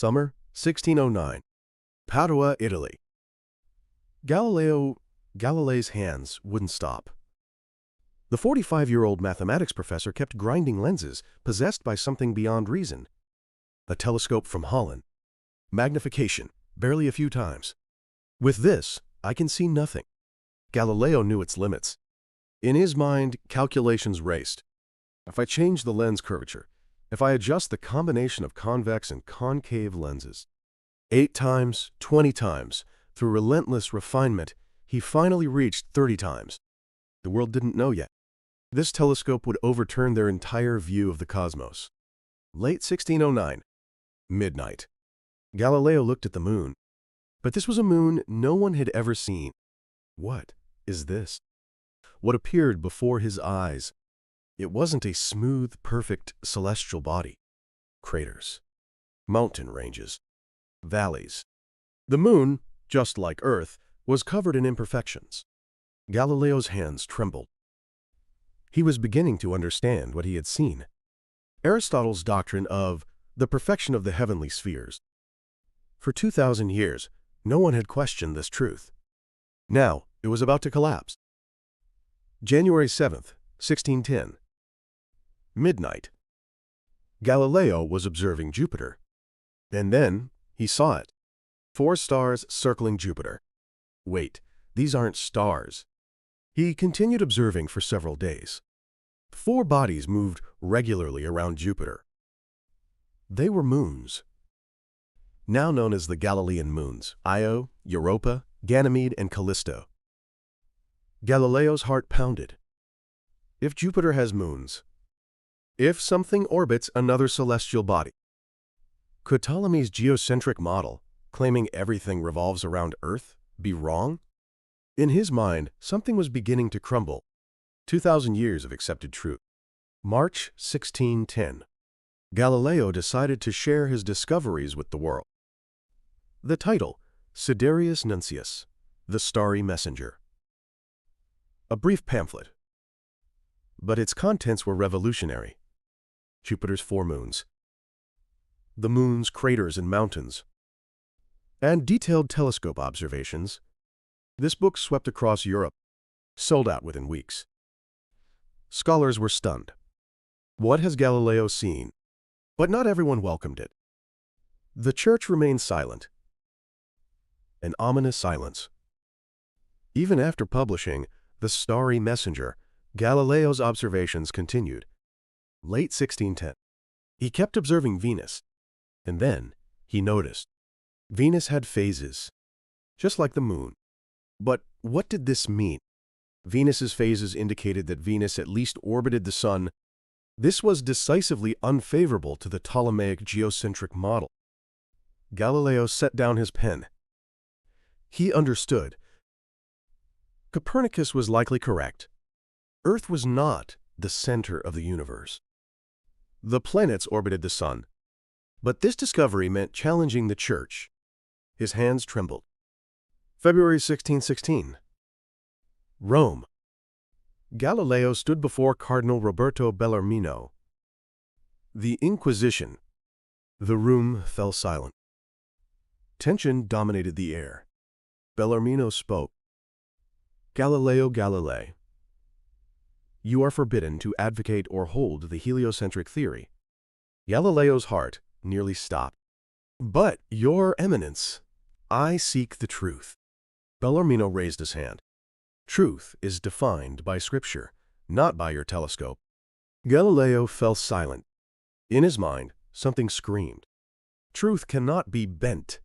Summer, 1609. Padua, Italy. Galileo's hands wouldn't stop. The 45-year-old mathematics professor kept grinding lenses, possessed by something beyond reason. A telescope from Holland. Magnification, barely a few times. With this, I can see nothing. Galileo knew its limits. In his mind, calculations raced. If I change the lens curvature, if I adjust the combination of convex and concave lenses, 8 times, 20 times, through relentless refinement, he finally reached 30 times. The world didn't know yet. This telescope would overturn their entire view of the cosmos. Late 1609. Midnight. Galileo looked at the moon. But this was a moon no one had ever seen. What is this? What appeared before his eyes? It wasn't a smooth, perfect, celestial body. Craters. Mountain ranges. Valleys. The moon, just like Earth, was covered in imperfections. Galileo's hands trembled. He was beginning to understand what he had seen. Aristotle's doctrine of the perfection of the heavenly spheres. For 2,000 years, no one had questioned this truth. Now, it was about to collapse. January 7th, 1610. Midnight. Galileo was observing Jupiter. And then, he saw it. 4 stars circling Jupiter. Wait, these aren't stars. He continued observing for several days. 4 bodies moved regularly around Jupiter. They were moons. Now known as the Galilean moons, Io, Europa, Ganymede, and Callisto. Galileo's heart pounded. If Jupiter has moons, if something orbits another celestial body, could Ptolemy's geocentric model, claiming everything revolves around Earth, be wrong? In his mind, something was beginning to crumble. 2,000 years of accepted truth. March 1610. Galileo decided to share his discoveries with the world. The title, Sidereus Nuncius, The Starry Messenger. A brief pamphlet. But its contents were revolutionary. Jupiter's 4 moons. The moon's craters and mountains. And detailed telescope observations. This book swept across Europe, sold out within weeks. Scholars were stunned. What has Galileo seen? But not everyone welcomed it. The church remained silent. An ominous silence. Even after publishing The Starry Messenger, Galileo's observations continued. Late 1610. He kept observing Venus, and then he noticed. Venus had phases, just like the moon. But what did this mean? Venus's phases indicated that Venus at least orbited the Sun. This was decisively unfavorable to the Ptolemaic geocentric model. Galileo set down his pen. He understood. Copernicus was likely correct. Earth was not the center of the universe. The planets orbited the Sun. But this discovery meant challenging the Church. His hands trembled. February 1616. Rome. Galileo stood before Cardinal Roberto Bellarmino. The Inquisition. The room fell silent. Tension dominated the air. Bellarmino spoke. Galileo Galilei, you are forbidden to advocate or hold the heliocentric theory. Galileo's heart nearly stopped. But, Your Eminence, I seek the truth. Bellarmino raised his hand. Truth is defined by Scripture, not by your telescope. Galileo fell silent. In his mind, something screamed. Truth cannot be bent.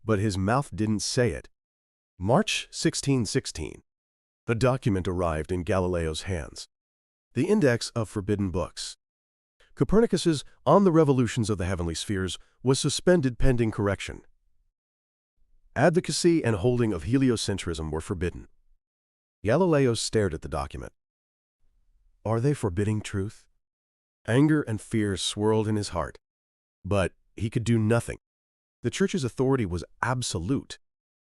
But his mouth didn't say it. March 1616. The document arrived in Galileo's hands. The Index of Forbidden Books. Copernicus's On the Revolutions of the Heavenly Spheres was suspended pending correction. Advocacy and holding of heliocentrism were forbidden. Galileo stared at the document. Are they forbidding truth? Anger and fear swirled in his heart. But he could do nothing. The Church's authority was absolute.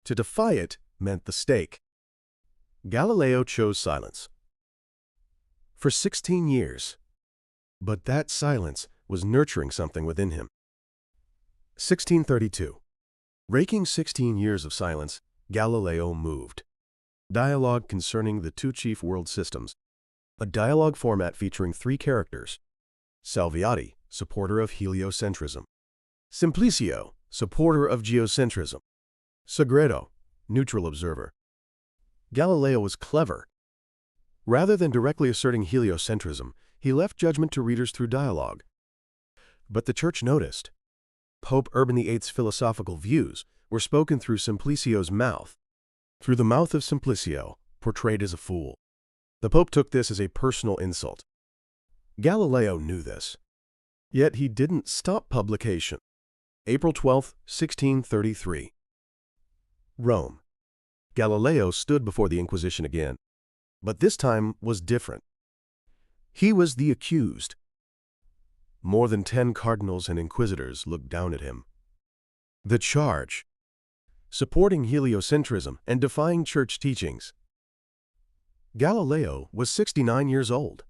To defy it meant the stake. Galileo chose silence. For 16 years. But that silence was nurturing something within him. 1632. Breaking 16 years of silence, Galileo moved. Dialogue concerning the two chief world systems. A dialogue format featuring three characters. Salviati, supporter of heliocentrism. Simplicio, supporter of geocentrism. Sagredo, neutral observer. Galileo was clever. Rather than directly asserting heliocentrism, he left judgment to readers through dialogue. But the Church noticed. Pope Urban VIII's philosophical views were spoken through Simplicio's mouth, through the mouth of Simplicio, portrayed as a fool. The Pope took this as a personal insult. Galileo knew this. Yet he didn't stop publication. April 12, 1633. Rome. Galileo stood before the Inquisition again, but this time was different. He was the accused. More than 10 cardinals and inquisitors looked down at him. The charge: supporting heliocentrism and defying church teachings. Galileo was 69 years old.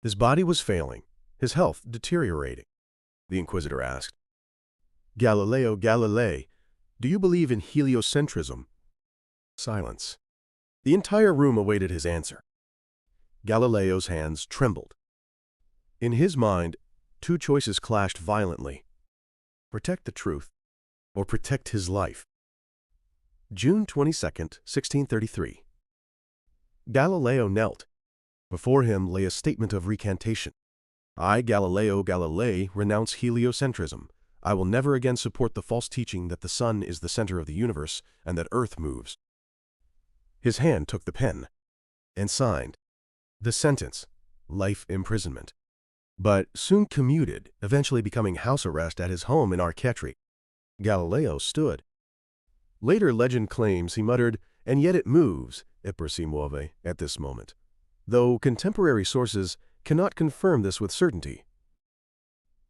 His body was failing, his health deteriorating. The inquisitor asked, "Galileo Galilei, do you believe in heliocentrism?" Silence. The entire room awaited his answer. Galileo's hands trembled. In his mind, two choices clashed violently: protect the truth or protect his life. June 22, 1633. Galileo knelt. Before him lay a statement of recantation. I, Galileo Galilei, renounce heliocentrism. I will never again support the false teaching that the sun is the center of the universe and that Earth moves. His hand took the pen and signed. The sentence: life imprisonment. But soon commuted, eventually becoming house arrest at his home in Arcetri. Galileo stood. Later legend claims he muttered, "And yet it moves, ipper si muove," at this moment, though contemporary sources cannot confirm this with certainty.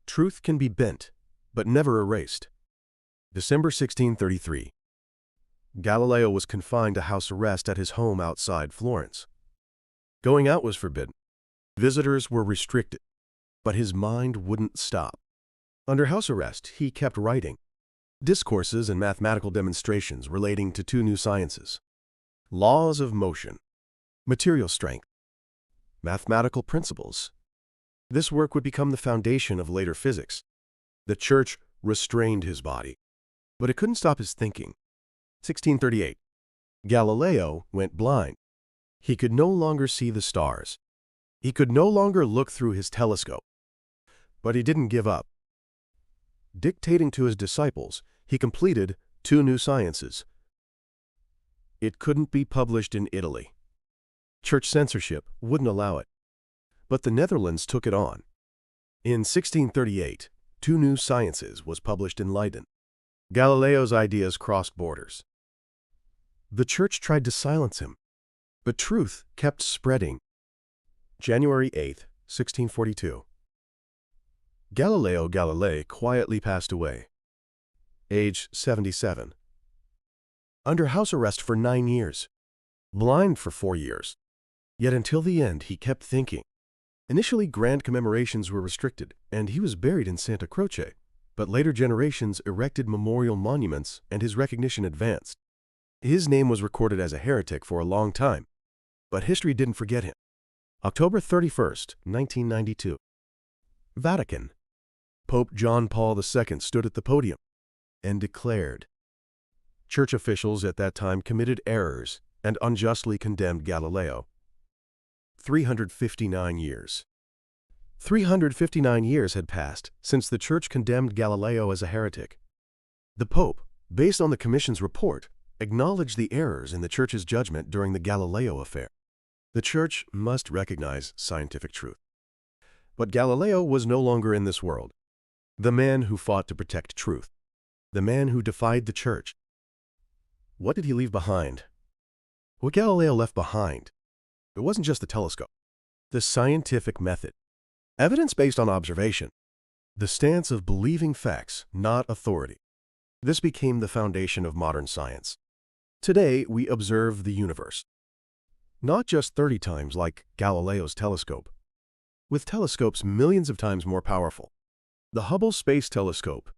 Truth can be bent, but never erased. December 1633. Galileo was confined to house arrest at his home outside Florence. Going out was forbidden. Visitors were restricted. But his mind wouldn't stop. Under house arrest, he kept writing discourses and mathematical demonstrations relating to two new sciences: laws of motion, material strength, mathematical principles. This work would become the foundation of later physics. The Church restrained his body, but it couldn't stop his thinking. 1638. Galileo went blind. He could no longer see the stars. He could no longer look through his telescope. But he didn't give up. Dictating to his disciples, he completed two new sciences. It couldn't be published in Italy. Church censorship wouldn't allow it. But the Netherlands took it on. In 1638, two new sciences was published in Leiden. Galileo's ideas crossed borders. The Church tried to silence him, but truth kept spreading. January 8, 1642. Galileo Galilei quietly passed away, age 77. Under house arrest for 9 years, blind for 4 years. Yet until the end he kept thinking. Initially grand commemorations were restricted, and he was buried in Santa Croce, but later generations erected memorial monuments and his recognition advanced. His name was recorded as a heretic for a long time, but history didn't forget him. October 31st, 1992. Vatican. Pope John Paul II stood at the podium and declared. Church officials at that time committed errors and unjustly condemned Galileo. 359 years. 359 years had passed since the Church condemned Galileo as a heretic. The Pope, based on the Commission's report, acknowledged the errors in the Church's judgment during the Galileo affair. The Church must recognize scientific truth. But Galileo was no longer in this world. The man who fought to protect truth. The man who defied the Church. What did he leave behind? What Galileo left behind, it wasn't just the telescope. The scientific method. Evidence based on observation. The stance of believing facts, not authority. This became the foundation of modern science. Today, we observe the universe. Not just 30 times like Galileo's telescope. With telescopes millions of times more powerful. The Hubble Space Telescope.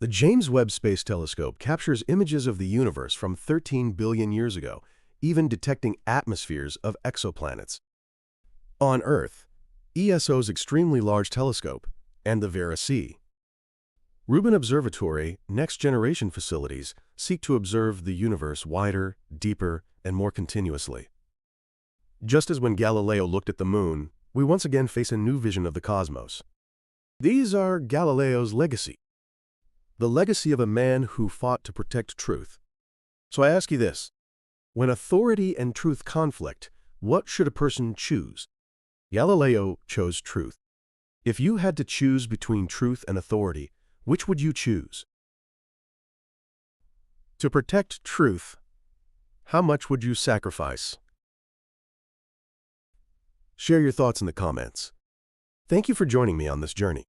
The James Webb Space Telescope captures images of the universe from 13 billion years ago, even detecting atmospheres of exoplanets. On Earth, ESO's extremely large telescope and the Vera C. Rubin Observatory next-generation facilities seek to observe the universe wider, deeper, and more continuously. Just as when Galileo looked at the moon, we once again face a new vision of the cosmos. These are Galileo's legacy. The legacy of a man who fought to protect truth. So I ask you this. When authority and truth conflict, what should a person choose? Galileo chose truth. If you had to choose between truth and authority, which would you choose? To protect truth, how much would you sacrifice? Share your thoughts in the comments. Thank you for joining me on this journey.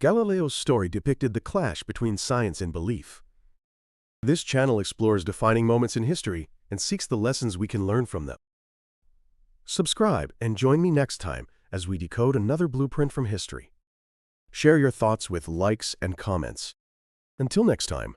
Galileo's story depicted the clash between science and belief. This channel explores defining moments in history and seeks the lessons we can learn from them. Subscribe and join me next time as we decode another blueprint from history. Share your thoughts with likes and comments. Until next time.